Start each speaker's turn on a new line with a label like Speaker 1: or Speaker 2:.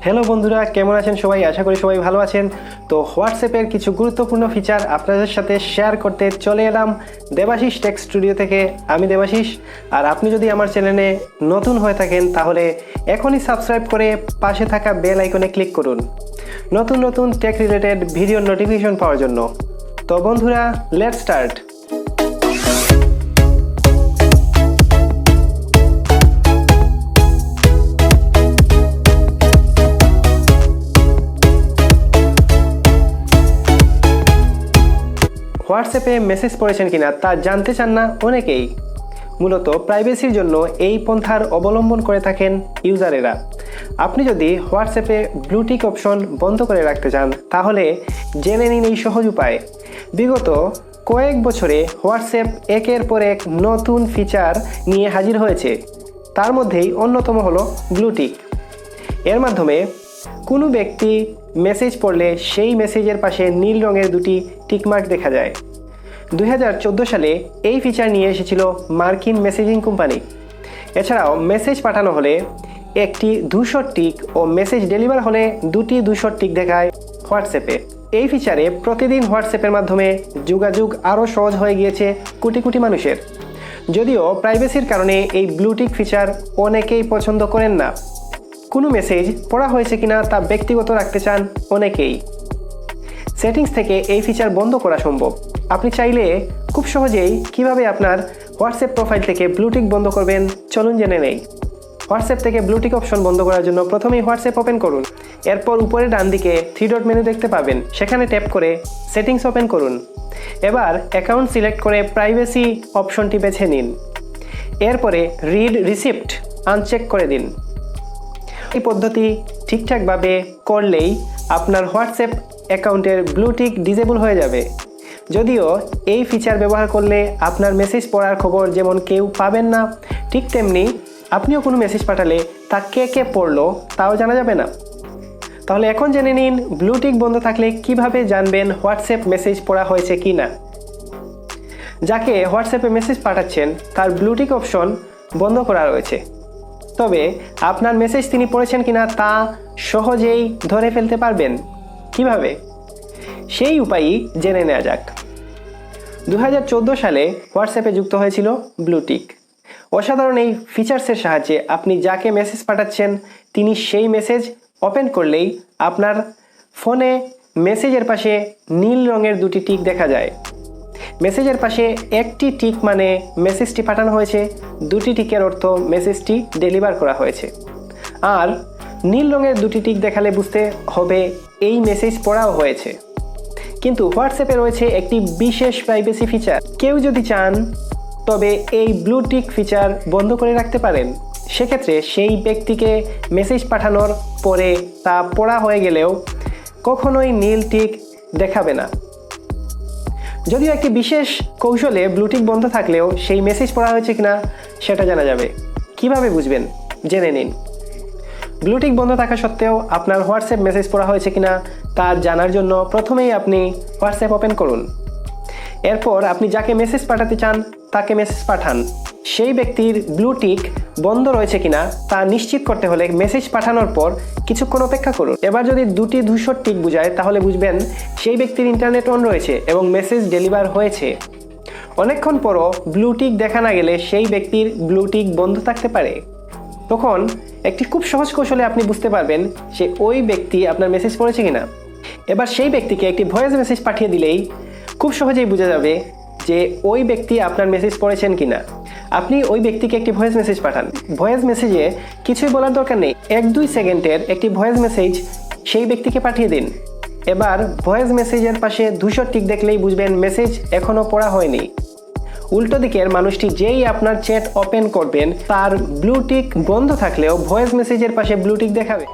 Speaker 1: Hello বন্ধুরা, কেমন আছেন সবাই? আশা করি সবাই ভালো আছেন। তো হোয়াটসঅ্যাপের কিছু গুরুত্বপূর্ণ ফিচার আপনাদের সাথে শেয়ার করতে চলে এলাম দেবাশিস টেক স্টুডিও থেকে। আমি দেবাশিস, আর আপনি যদি আমার চ্যানেলে নতুন হয়ে থাকেন তাহলে এখনই সাবস্ক্রাইব করে পাশে থাকা বেল আইকনে ক্লিক করুন নতুন নতুন টেক রিলেটেড ভিডিওর নোটিফিকেশন পাওয়ার জন্য। তো বন্ধুরা, লেটস স্টার্ট। হোয়াটসঅ্যাপে মেসেজ পড়েছেন কিনা তা জানতে চান না অনেকেই। মূলত প্রাইভেসির জন্য এই পন্থার অবলম্বন করে থাকেন ইউজারেরা। আপনি যদি হোয়াটসঅ্যাপে ব্লুটিক অপশন বন্ধ করে রাখতে চান তাহলে জেনে নিন এই সহজ উপায়। বিগত কয়েক বছরে হোয়াটসঅ্যাপ একের পর এক নতুন ফিচার নিয়ে হাজির হয়েছে। তার মধ্যেই অন্যতম হলো ব্লুটিক। এর মাধ্যমে কোনো ব্যক্তি মেসেজ পড়লে সেই মেসেজের পাশে নীল রঙের দুটি টিকমার্ক দেখা যায়। 2014 সালে এই ফিচার নিয়ে এসেছিল মার্কিন মেসেজিং কোম্পানি। এছাড়াও মেসেজ পাঠানো হলে একটি ধূসর টিক ও মেসেজ ডেলিভার হলে দুটি ধূসর টিক দেখায় হোয়াটসঅ্যাপে। এই ফিচারে প্রতিদিন হোয়াটসঅ্যাপের মাধ্যমে যোগাযোগ আরও সহজ হয়ে গিয়েছে কোটি কোটি মানুষের। যদিও প্রাইভেসির কারণে এই ব্লুটিক ফিচার অনেকেই পছন্দ করেন না। কোনো মেসেজ পড়া হয়েছে কিনা তা ব্যক্তিগত রাখতে চান অনেকেই। সেটিংস থেকে এই ফিচার বন্ধ করা সম্ভব। আপনি চাইলে খুব সহজেই কিভাবে আপনার হোয়াটসঅ্যাপ প্রোফাইল থেকে ব্লুটিক বন্ধ করবেন চলুন জেনে নেই। হোয়াটসঅ্যাপ থেকে ব্লুটিক অপশন বন্ধ করার জন্য প্রথমেই হোয়াটসঅ্যাপ ওপেন করুন। এরপর উপরে ডান দিকে 3 ডট মেনু দেখতে পাবেন, সেখানে ট্যাপ করে সেটিংস ওপেন করুন। এবার অ্যাকাউন্ট সিলেক্ট করে প্রাইভেসি অপশনটি বেছে নিন। এরপরে রিড রিসিপ্ট আনচেক করে দিন। এই পদ্ধতি ঠিকঠাকভাবে করলেই আপনার হোয়াটসঅ্যাপ অ্যাকাউন্টের ব্লুটিক ডিসেবল হয়ে যাবে। যদিও এই ফিচার ব্যবহার করলে আপনার মেসেজ পড়ার খবর যেমন কেউ পাবেন না, ঠিক তেমনি আপনিও কোনো মেসেজ পাঠালে তা কে পড়লো তাও জানা যাবে না। তাহলে এখন জেনে নিন ব্লুটিক বন্ধ থাকলে কিভাবে জানবেন হোয়াটসঅ্যাপ মেসেজ পড়া হয়েছে কি না। যাকে হোয়াটসঅ্যাপে মেসেজ পাঠাচ্ছেন তার ব্লুটিক অপশন বন্ধ করা রয়েছে, তবে আপনার মেসেজ তিনি পড়েছেন কিনা তা সহজেই ধরে ফেলতে পারবেন। কিভাবে, সেই উপায়ই জেনে নেওয়া যাক। 2014 সালে হোয়াটসঅ্যাপে যুক্ত হয়েছিল ব্লুটিক। অসাধারণ এই ফিচার্সের সাহায্যে আপনি যাকে মেসেজ পাঠাচ্ছেন তিনি সেই মেসেজ ওপেন করলেই আপনার ফোনে মেসেজের পাশে নীল রঙের দুটি টিক দেখা যায়। মেসেজের পাশে একটি টিক মানে মেসেজটি পাঠানো হয়েছে, দুটি টিকের অর্থ মেসেজটি ডেলিভার করা হয়েছে। আর নীল রঙের দুটি টিক দেখালে বুঝতে হবে এই মেসেজ পড়াও হয়েছে। কিন্তু হোয়াটসঅ্যাপে রয়েছে একটি বিশেষ প্রাইভেসি ফিচার। কেউ যদি চান তবে এই ব্লুটিক ফিচার বন্ধ করে রাখতে পারেন। সেক্ষেত্রে সেই ব্যক্তিকে মেসেজ পাঠানোর পরে তা পড়া হয়ে গেলেও কখনোই নীল টিক দেখাবে না। যদিও একটি বিশেষ কৌশলে ব্লুটিক বন্ধ থাকলেও সেই মেসেজ পড়া হয়েছে কিনা সেটা জানা যাবে। কিভাবে বুঝবেন জেনে নিন। ব্লুটিক বন্ধ থাকা সত্ত্বেও আপনার হোয়াটসঅ্যাপ মেসেজ পড়া হয়েছে কিনা তা জানার জন্য প্রথমেই আপনি হোয়াটসঅ্যাপ ওপেন করুন। এরপর আপনি যাকে মেসেজ পাঠাতে চান তাকে মেসেজ পাঠান। সেই ব্যক্তির ব্লুটিক বন্ধ রয়েছে কিনা তা নিশ্চিত করতে হলে মেসেজ পাঠানোর পর কিছুক্ষণ অপেক্ষা করুন। এবার যদি দুটি ধূসর টিক বোঝায় তাহলে বুঝবেন সেই ব্যক্তির ইন্টারনেট অন রয়েছে এবং মেসেজ ডেলিভার হয়েছে। অনেকক্ষণ পরও ব্লুটিক দেখা না গেলে সেই ব্যক্তির ব্লুটিক বন্ধ থাকতে পারে। তখন একটি খুব সহজ কৌশলে আপনি বুঝতে পারবেন যে ওই ব্যক্তি আপনার মেসেজ পড়েছে কিনা। এবার সেই ব্যক্তিকে একটি ভয়েস মেসেজ পাঠিয়ে দিলেই খুব সহজেই বোঝা যাবে যে ওই ব্যক্তি আপনার মেসেজ পড়েছেন কিনা। আপনি ওই ব্যক্তিকে একটি ভয়েস মেসেজ পাঠান। ভয়েস মেসেজে কিছুই বলার দরকার নেই, 1-2 সেকেন্ডের একটি ভয়েস মেসেজ সেই ব্যক্তিকে পাঠিয়ে দিন। এবার ভয়েস মেসেজের পাশে ধূসর টিক দেখলেই বুঝবেন মেসেজ এখনও পড়া হয়নি। উল্টো দিকের মানুষটি যেই আপনার চ্যাট ওপেন করবেন তার ব্লুটিক বন্ধ থাকলেও ভয়েস মেসেজের পাশে ব্লুটিক দেখাবে।